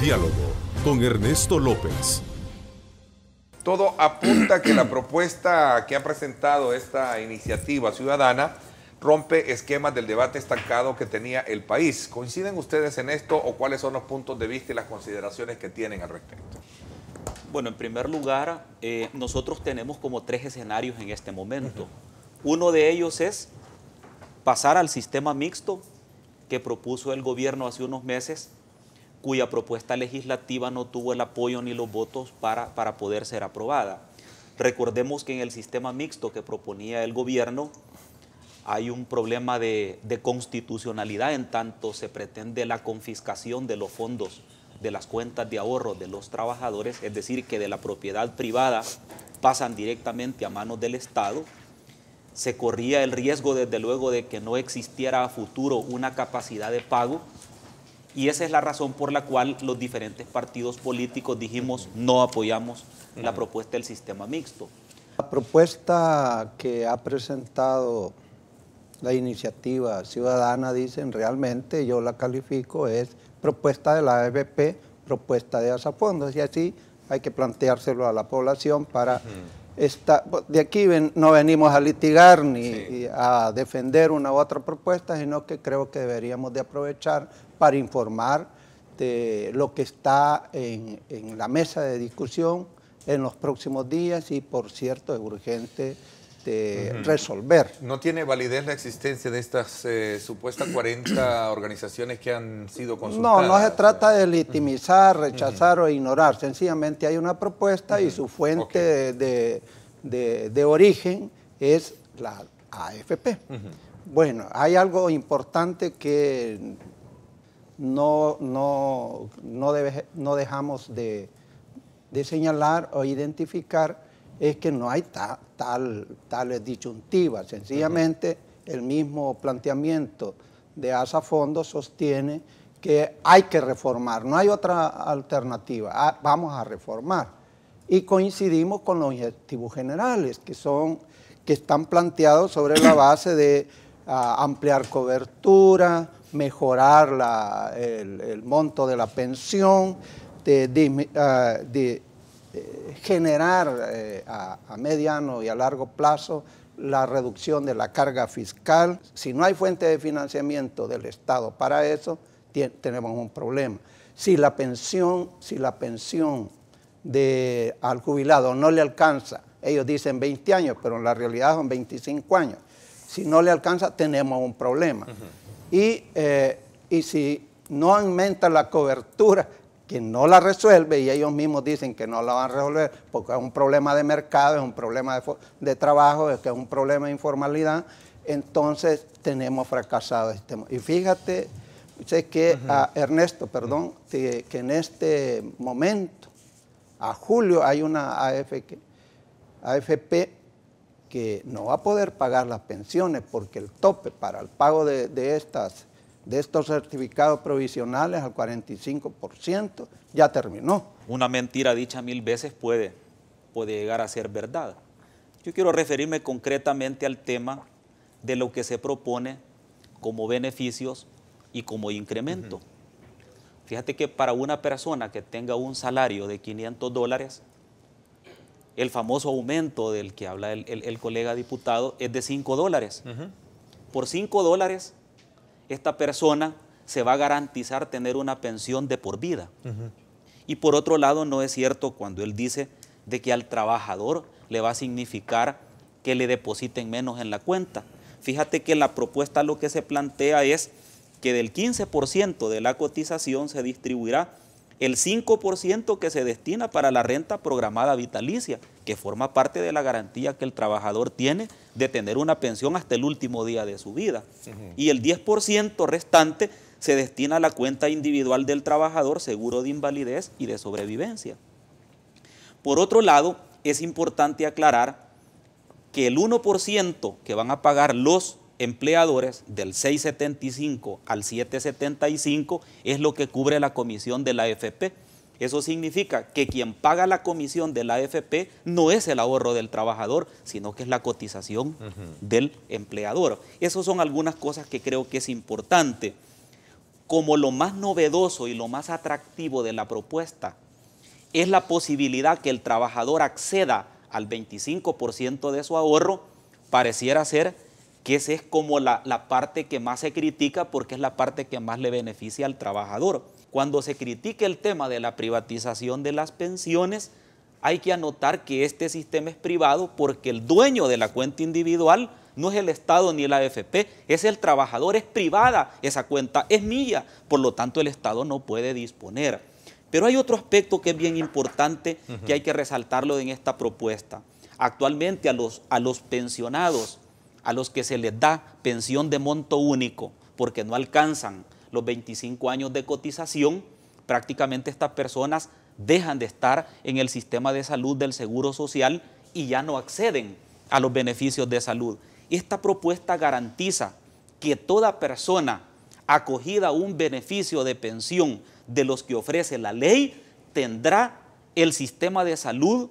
Diálogo con Ernesto López. Todo apunta a que la propuesta que ha presentado esta iniciativa ciudadana rompe esquemas del debate estancado que tenía el país. ¿Coinciden ustedes en esto o cuáles son los puntos de vista y las consideraciones que tienen al respecto? Bueno, en primer lugar, nosotros tenemos como 3 escenarios en este momento. Uno de ellos es pasar al sistema mixto que propuso el gobierno hace unos meses, cuya propuesta legislativa no tuvo el apoyo ni los votos para poder ser aprobada. Recordemos que en el sistema mixto que proponía el gobierno hay un problema de constitucionalidad en tanto se pretende la confiscación de los fondos de las cuentas de ahorro de los trabajadores, es decir, que de la propiedad privada pasan directamente a manos del Estado. Se corría el riesgo, desde luego, de que no existiera a futuro una capacidad de pago, y esa es la razón por la cual los diferentes partidos políticos dijimos no apoyamos la propuesta del sistema mixto. La propuesta que ha presentado la iniciativa ciudadana, dicen, realmente yo la califico, es propuesta de la AFP, propuesta de Asafondos, y así hay que planteárselo a la población para... de aquí no venimos a litigar ni a defender una u otra propuesta, sino que creo que deberíamos de aprovechar para informar de lo que está en la mesa de discusión en los próximos días y, por cierto, es urgente de resolver. ¿No tiene validez la existencia de estas supuestas 40 organizaciones que han sido consultadas? No se trata de legitimizar, rechazar o ignorar. Sencillamente hay una propuesta y su fuente de origen es la AFP. Bueno, hay algo importante que no dejamos de señalar o identificar, es que no hay tales disyuntivas. Sencillamente el mismo planteamiento de Asafondos sostiene que hay que reformar, no hay otra alternativa, vamos a reformar. Y coincidimos con los objetivos generales que están planteados sobre la base de ampliar cobertura, mejorar el monto de la pensión, de generar a mediano y a largo plazo la reducción de la carga fiscal. Si no hay fuente de financiamiento del Estado para eso, tenemos un problema. Si la pensión al jubilado no le alcanza, ellos dicen 20 años, pero en la realidad son 25 años. Si no le alcanza, tenemos un problema. Y si no aumenta la cobertura, que no la resuelve, y ellos mismos dicen que no la van a resolver porque es un problema de mercado, es un problema de trabajo, es que es un problema de informalidad, entonces tenemos fracasado este. Y fíjate, sé que Ernesto, perdón, que en este momento, a julio, hay una AFP que no va a poder pagar las pensiones porque el tope para el pago de estos certificados provisionales al 45% ya terminó. Una mentira dicha 1000 veces puede llegar a ser verdad. Yo quiero referirme concretamente al tema de lo que se propone como beneficios y como incremento. Fíjate que para una persona que tenga un salario de $500, el famoso aumento del que habla el colega diputado es de $5. Por $5, esta persona se va a garantizar tener una pensión de por vida. Y por otro lado, no es cierto cuando él dice de que al trabajador le va a significar que le depositen menos en la cuenta. Fíjate que la propuesta lo que se plantea es que del 15% de la cotización se distribuirá el 5% que se destina para la renta programada vitalicia, que forma parte de la garantía que el trabajador tiene de tener una pensión hasta el último día de su vida. Y el 10% restante se destina a la cuenta individual del trabajador, seguro de invalidez y de sobrevivencia. Por otro lado, es importante aclarar que el 1% que van a pagar los empleadores del 6.75 al 7.75 es lo que cubre la comisión de la AFP. Eso significa que quien paga la comisión de la AFP no es el ahorro del trabajador, sino que es la cotización del empleador. Esas son algunas cosas que creo que es importante. como lo más novedoso y lo más atractivo de la propuesta es la posibilidad que el trabajador acceda al 25% de su ahorro, pareciera ser que esa es como la parte que más se critica porque es la parte que más le beneficia al trabajador. Cuando se critica el tema de la privatización de las pensiones, hay que anotar que este sistema es privado porque el dueño de la cuenta individual no es el Estado ni la AFP, es el trabajador, es privada, esa cuenta es mía, por lo tanto el Estado no puede disponer. Pero hay otro aspecto que es bien importante que hay que resaltarlo en esta propuesta. Actualmente a los pensionados, a los que se les da pensión de monto único porque no alcanzan los 25 años de cotización, prácticamente estas personas dejan de estar en el sistema de salud del Seguro Social y ya no acceden a los beneficios de salud. Esta propuesta garantiza que toda persona acogida a un beneficio de pensión de los que ofrece la ley tendrá el sistema de salud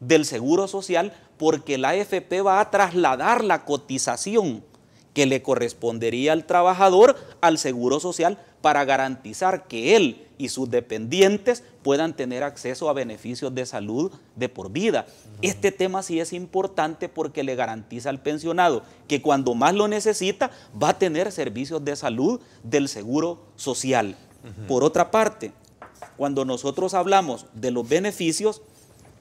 del Seguro Social porque la AFP va a trasladar la cotización que le correspondería al trabajador al Seguro Social para garantizar que él y sus dependientes puedan tener acceso a beneficios de salud de por vida. Este tema sí es importante porque le garantiza al pensionado que cuando más lo necesita va a tener servicios de salud del Seguro Social. Por otra parte, cuando nosotros hablamos de los beneficios,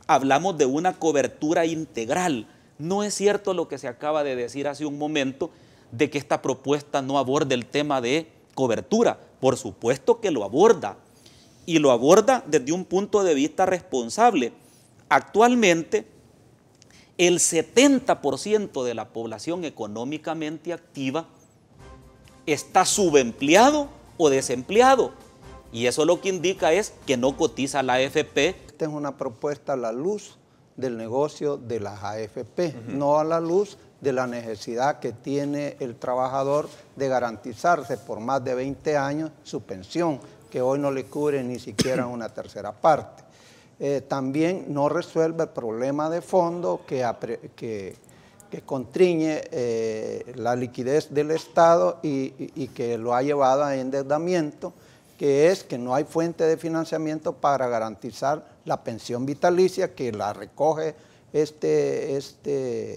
hablamos de una cobertura integral. No es cierto lo que se acaba de decir hace un momento de que esta propuesta no aborda el tema de cobertura. Por supuesto que lo aborda, y lo aborda desde un punto de vista responsable. Actualmente, el 70% de la población económicamente activa está subempleado o desempleado, y eso lo que indica es que no cotiza a la AFP. Esta es una propuesta a la luz del negocio de las AFP, no a la luz de la necesidad que tiene el trabajador de garantizarse por más de 20 años su pensión, que hoy no le cubre ni siquiera una tercera parte. También no resuelve el problema de fondo que constriñe la liquidez del Estado y que lo ha llevado a endeudamiento, que es que no hay fuente de financiamiento para garantizar la pensión vitalicia que la recoge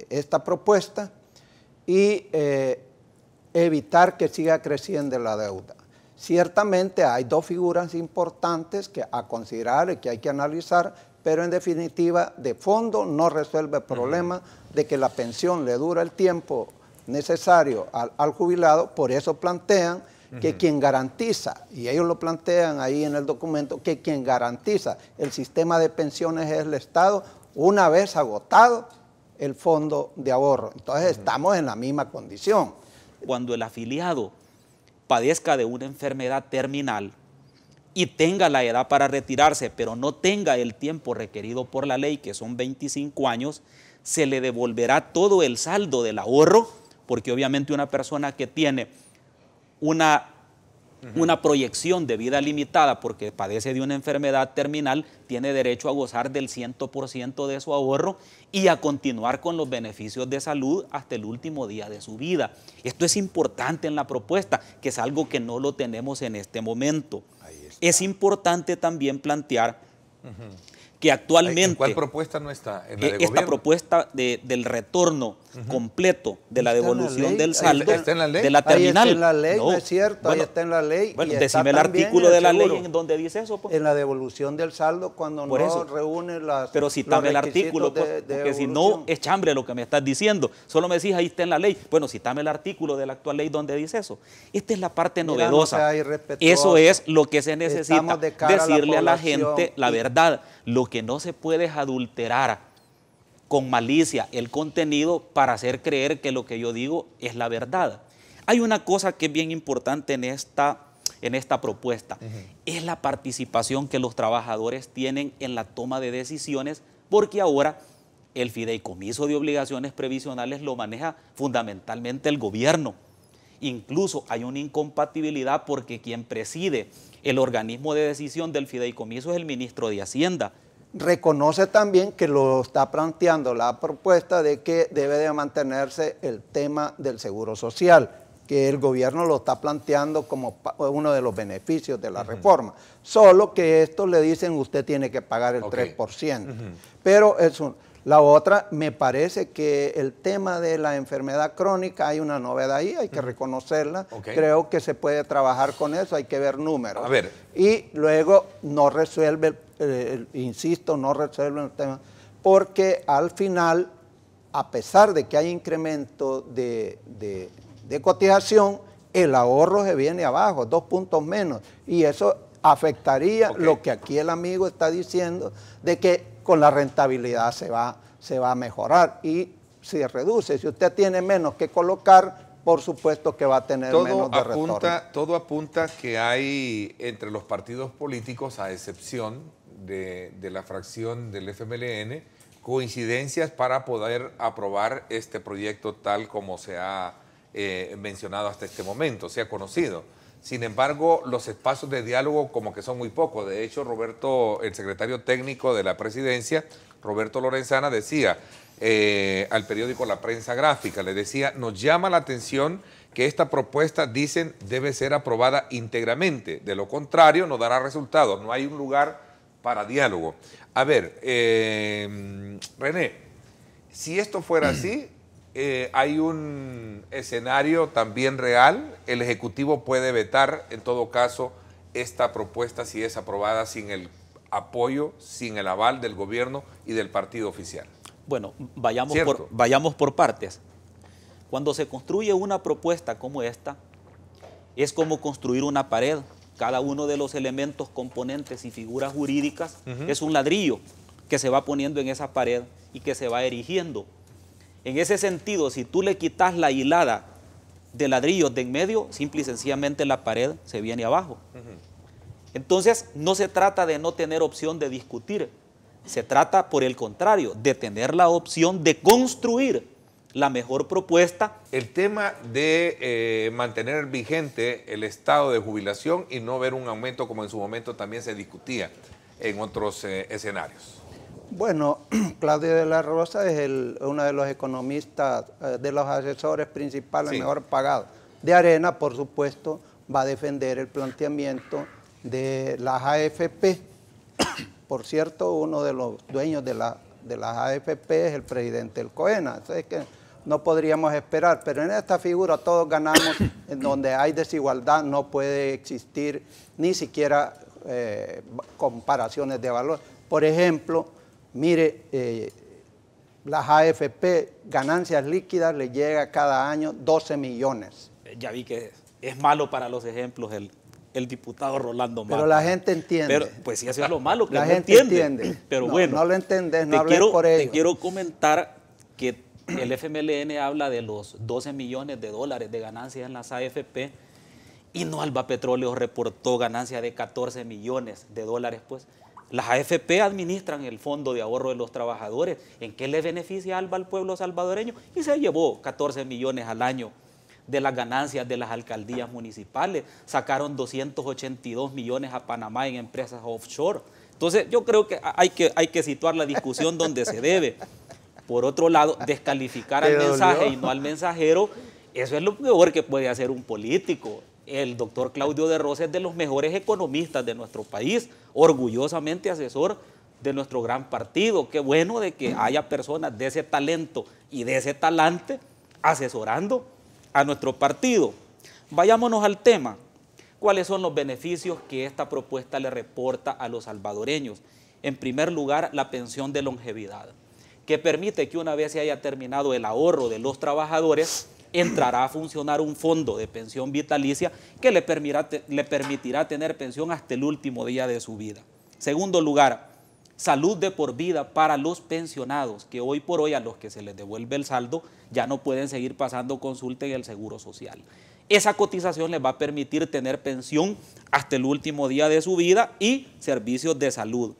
esta propuesta y evitar que siga creciendo la deuda. Ciertamente hay dos figuras importantes a considerar y que hay que analizar, pero en definitiva, de fondo no resuelve el problema de que la pensión le dura el tiempo necesario al jubilado. Por eso plantean que quien garantiza, y ellos lo plantean ahí en el documento, que quien garantiza el sistema de pensiones es el Estado una vez agotado el fondo de ahorro. Entonces estamos en la misma condición. Cuando el afiliado padezca de una enfermedad terminal y tenga la edad para retirarse, pero no tenga el tiempo requerido por la ley, que son 25 años, se le devolverá todo el saldo del ahorro, porque obviamente una persona que tiene una proyección de vida limitada porque padece de una enfermedad terminal, tiene derecho a gozar del 100% de su ahorro y a continuar con los beneficios de salud hasta el último día de su vida. Esto es importante en la propuesta, que es algo que no lo tenemos en este momento. Es importante también plantear que actualmente... ¿En cuál propuesta no está? ¿En la de esta gobierno? propuesta del retorno completo de la devolución del saldo ¿Está en la ley? de la terminal. Ahí está en la ley, no es cierto, bueno, ahí está en la ley. Bueno, y decime el está también artículo en de la ley seguro. en donde dice eso, pues. En la devolución del saldo cuando Por no eso. reúne las Pero citame el artículo, pues, porque si no es chambre lo que me estás diciendo. Solo me decís ahí está en la ley. Bueno, citame el artículo de la actual ley donde dice eso. Esta es la parte novedosa. No sea irrespetuoso. Eso es lo que se necesita, Estamos de cara decirle a la población gente la verdad. Lo que no se puede es adulterar con malicia el contenido para hacer creer que lo que yo digo es la verdad. Hay una cosa que es bien importante en esta propuesta, es la participación que los trabajadores tienen en la toma de decisiones, porque ahora el fideicomiso de obligaciones previsionales lo maneja fundamentalmente el gobierno. Incluso hay una incompatibilidad porque quien preside el organismo de decisión del fideicomiso es el ministro de Hacienda. Reconoce también que lo está planteando la propuesta de que debe de mantenerse el tema del seguro social. que el gobierno lo está planteando como uno de los beneficios de la reforma. Solo que esto le dicen usted tiene que pagar el 3%. Pero la otra, me parece que el tema de la enfermedad crónica, hay una novedad ahí, hay que reconocerla. Creo que se puede trabajar con eso, hay que ver números. A ver. Y luego no resuelve, insisto, no resuelve el tema, porque al final, a pesar de que hay incremento de cotización, el ahorro se viene abajo, 2 puntos menos. Y eso afectaría lo que aquí el amigo está diciendo, de que con la rentabilidad se va a mejorar y se reduce. Si usted tiene menos que colocar, por supuesto que va a tener menos de retorno. Todo apunta que hay entre los partidos políticos, a excepción de la fracción del FMLN, coincidencias para poder aprobar este proyecto tal como se ha mencionado hasta este momento, se ha conocido. Sin embargo, los espacios de diálogo como que son muy pocos. De hecho, Roberto, el secretario técnico de la presidencia, Roberto Lorenzana, decía al periódico La Prensa Gráfica, le decía, nos llama la atención que esta propuesta, dicen, debe ser aprobada íntegramente. De lo contrario, no dará resultados. No hay un lugar para diálogo. A ver, René, si esto fuera así, hay un escenario también real. El Ejecutivo puede vetar, en todo caso, esta propuesta si es aprobada sin el apoyo, sin el aval del gobierno y del partido oficial. Bueno, vayamos por partes. Cuando se construye una propuesta como esta, es como construir una pared. Cada uno de los elementos, componentes y figuras jurídicas es un ladrillo que se va poniendo en esa pared y que se va erigiendo. En ese sentido, si tú le quitas la hilada de ladrillos de en medio, simple y sencillamente la pared se viene abajo. Entonces, no se trata de no tener opción de discutir, se trata, por el contrario, de tener la opción de construir la mejor propuesta. El tema de mantener vigente el estado de jubilación y no ver un aumento como en su momento también se discutía en otros escenarios. Bueno, Claudio de la Rosa es uno de los economistas, de los asesores principales mejor pagados de Arena, por supuesto, va a defender el planteamiento de las AFP. Por cierto, uno de los dueños de las AFP es el presidente del COENA, es que no podríamos esperar, pero en esta figura todos ganamos, en donde hay desigualdad no puede existir ni siquiera comparaciones de valor. Por ejemplo, mire, las AFP, ganancias líquidas, le llega cada año 12 millones. Ya vi que es malo para los ejemplos el diputado Rolando Mata. Pero la gente entiende. Pero, pues sí, eso es lo malo, que la no gente entiende. Pero no, bueno. No lo entendés, no hables por ello. Te quiero comentar que el FMLN habla de los 12 millones de dólares de ganancias en las AFP y no Alba Petróleo reportó ganancias de 14 millones de dólares, pues. Las AFP administran el Fondo de Ahorro de los Trabajadores. ¿En qué le beneficia Alba al pueblo salvadoreño? Y se llevó 14 millones al año de las ganancias de las alcaldías municipales. Sacaron 282 millones a Panamá en empresas offshore. Entonces, yo creo que hay que situar la discusión donde se debe. Por otro lado, descalificar al mensaje y no al mensajero, eso es lo peor que puede hacer un político. El doctor Claudio de Rosa es de los mejores economistas de nuestro país, orgullosamente asesor de nuestro gran partido. Qué bueno de que haya personas de ese talento y de ese talante asesorando a nuestro partido. Vayámonos al tema. ¿Cuáles son los beneficios que esta propuesta le reporta a los salvadoreños? En primer lugar, la pensión de longevidad, que permite que una vez se haya terminado el ahorro de los trabajadores, entrará a funcionar un fondo de pensión vitalicia que le permitirá tener pensión hasta el último día de su vida. Segundo lugar, salud de por vida para los pensionados, que hoy por hoy a los que se les devuelve el saldo ya no pueden seguir pasando consulta en el Seguro Social. Esa cotización les va a permitir tener pensión hasta el último día de su vida y servicios de salud.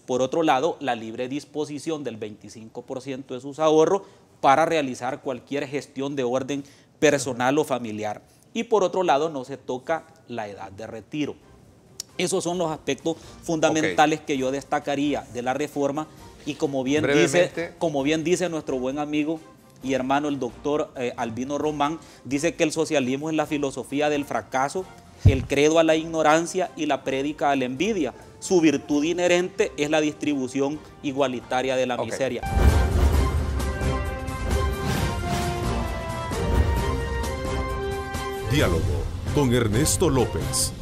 Por otro lado, la libre disposición del 25% de sus ahorros para realizar cualquier gestión de orden personal o familiar. Y por otro lado, no se toca la edad de retiro. Esos son los aspectos fundamentales que yo destacaría de la reforma y como bien dice nuestro buen amigo, y hermano, el doctor Albino Román, dice que el socialismo es la filosofía del fracaso, el credo a la ignorancia y la prédica a la envidia. Su virtud inherente es la distribución igualitaria de la miseria. Diálogo con Ernesto López.